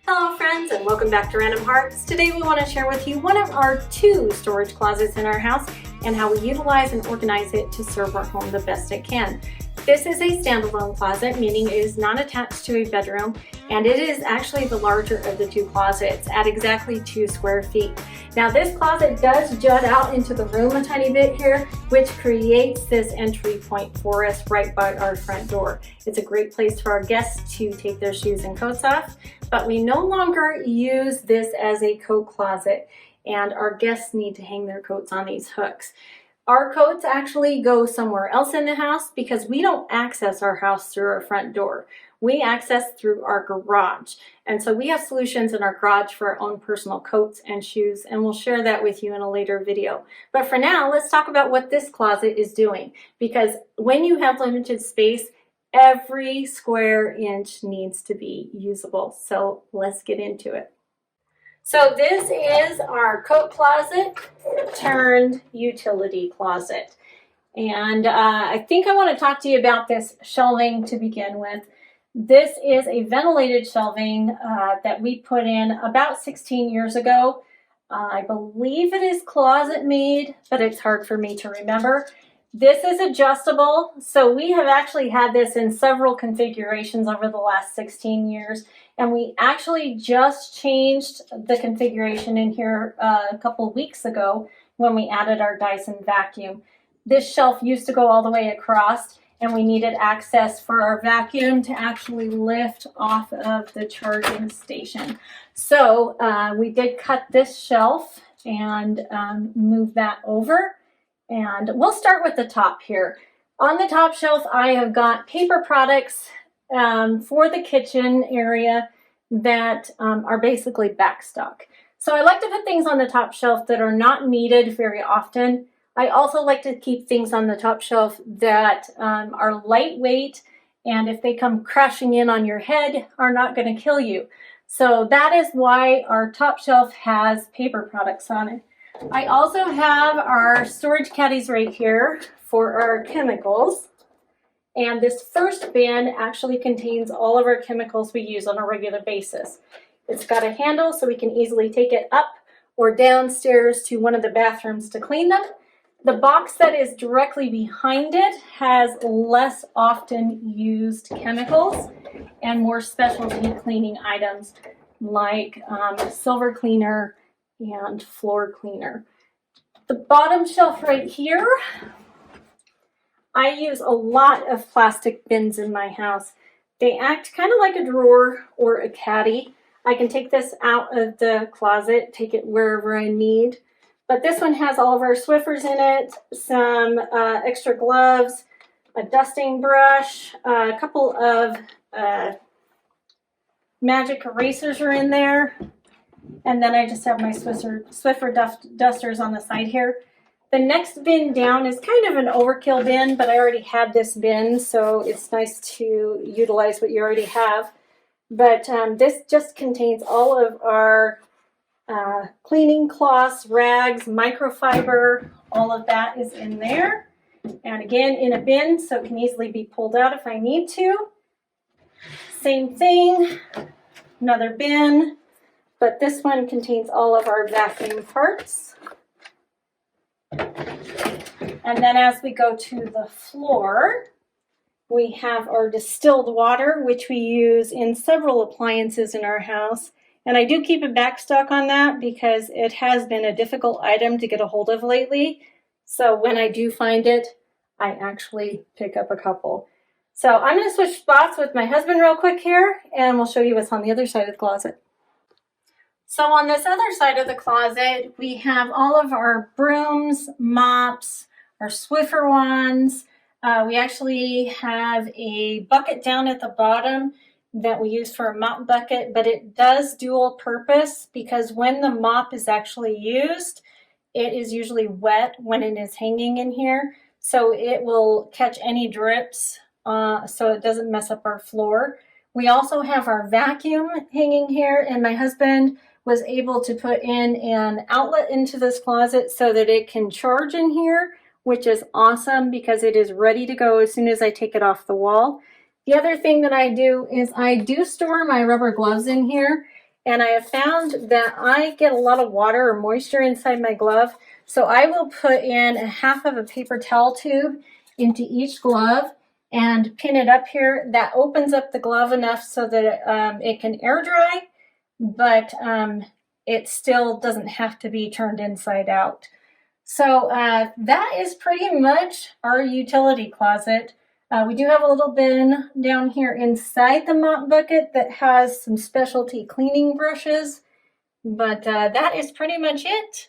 Hello friends, and welcome back to Random Hearts. Today we want to share with you one of our 2 storage closets in our house and how we utilize and organize it to serve our home the best it can. This is a standalone closet, meaning it is not attached to a bedroom, and it is actually the larger of the 2 closets at exactly 2 square feet. Now this closet does jut out into the room a tiny bit here, which creates this entry point for us right by our front door. It's a great place for our guests to take their shoes and coats off, but we no longer use this as a coat closet, and our guests need to hang their coats on these hooks. Our coats actually go somewhere else in the house because we don't access our house through our front door. We access through our garage. And so we have solutions in our garage for our own personal coats and shoes, and we'll share that with you in a later video. But for now, let's talk about what this closet is doing, because when you have limited space, every square inch needs to be usable. So let's get into it. So this is our coat closet turned utility closet. And I think I want to talk to you about this shelving to begin with. This is a ventilated shelving that we put in about 16 years ago. I believe it is closet made, but it's hard for me to remember. This is adjustable, so we have actually had this in several configurations over the last 16 years, and we actually just changed the configuration in here a couple weeks ago when we added our Dyson vacuum. This shelf used to go all the way across, and we needed access for our vacuum to actually lift off of the charging station. So we did cut this shelf and move that over. And we'll start with the top here. On the top shelf, I have got paper products for the kitchen area that are basically backstock. So I like to put things on the top shelf that are not needed very often. I also like to keep things on the top shelf that are lightweight, and if they come crashing in on your head, are not going to kill you. So that is why our top shelf has paper products on it. I also have our storage caddies right here for our chemicals. And this first bin actually contains all of our chemicals we use on a regular basis. It's got a handle so we can easily take it up or downstairs to one of the bathrooms to clean them. The box that is directly behind it has less often used chemicals and more specialty cleaning items like silver cleaner and floor cleaner. The bottom shelf right here, I use a lot of plastic bins in my house. They act kind of like a drawer or a caddy. I can take this out of the closet, take it wherever I need. But this one has all of our Swiffers in it, some extra gloves, a dusting brush, a couple of magic erasers are in there. And then I just have my Swiffer dusters on the side here. The next bin down is kind of an overkill bin, but I already had this bin, so it's nice to utilize what you already have. But this just contains all of our cleaning cloths, rags, microfiber, all of that is in there. And again, in a bin, so it can easily be pulled out if I need to. Same thing, another bin. But this one contains all of our vacuum parts. And then as we go to the floor, we have our distilled water, which we use in several appliances in our house. And I do keep a backstock on that because it has been a difficult item to get a hold of lately. So when I do find it, I actually pick up a couple. So I'm going to switch spots with my husband real quick here, and we'll show you what's on the other side of the closet. So on this other side of the closet, we have all of our brooms, mops, our Swiffer wands. We actually have a bucket down at the bottom that we use for a mop bucket, but it does dual purpose because when the mop is actually used, it is usually wet when it is hanging in here. So it will catch any drips so it doesn't mess up our floor. We also have our vacuum hanging here, and my husband was able to put in an outlet into this closet so that it can charge in here, which is awesome because it is ready to go as soon as I take it off the wall. The other thing that I do is I do store my rubber gloves in here, and I have found that I get a lot of water or moisture inside my glove. So I will put in a half of a paper towel tube into each glove and pin it up here. That opens up the glove enough so that it can air dry, but it still doesn't have to be turned inside out. So that is pretty much our utility closet. We do have a little bin down here inside the mop bucket that has some specialty cleaning brushes, but that is pretty much it.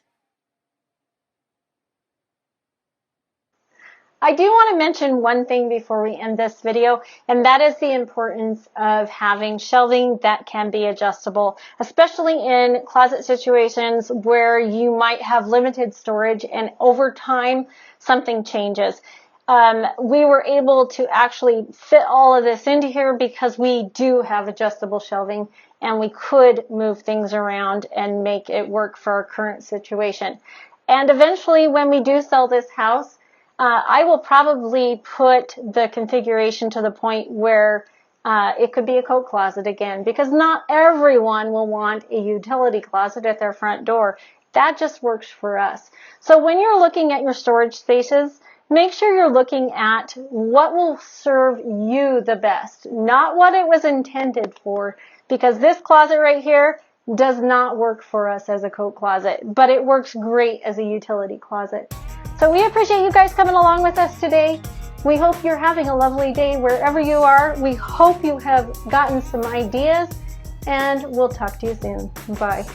I do want to mention one thing before we end this video, and that is the importance of having shelving that can be adjustable, especially in closet situations where you might have limited storage and over time something changes. We were able to actually fit all of this into here because we do have adjustable shelving and we could move things around and make it work for our current situation. And eventually when we do sell this house, I will probably put the configuration to the point where it could be a coat closet again, because not everyone will want a utility closet at their front door. That just works for us. So when you're looking at your storage spaces, make sure you're looking at what will serve you the best, not what it was intended for, because this closet right here does not work for us as a coat closet, but it works great as a utility closet. So we appreciate you guys coming along with us today. We hope you're having a lovely day wherever you are. We hope you have gotten some ideas, and we'll talk to you soon. Bye.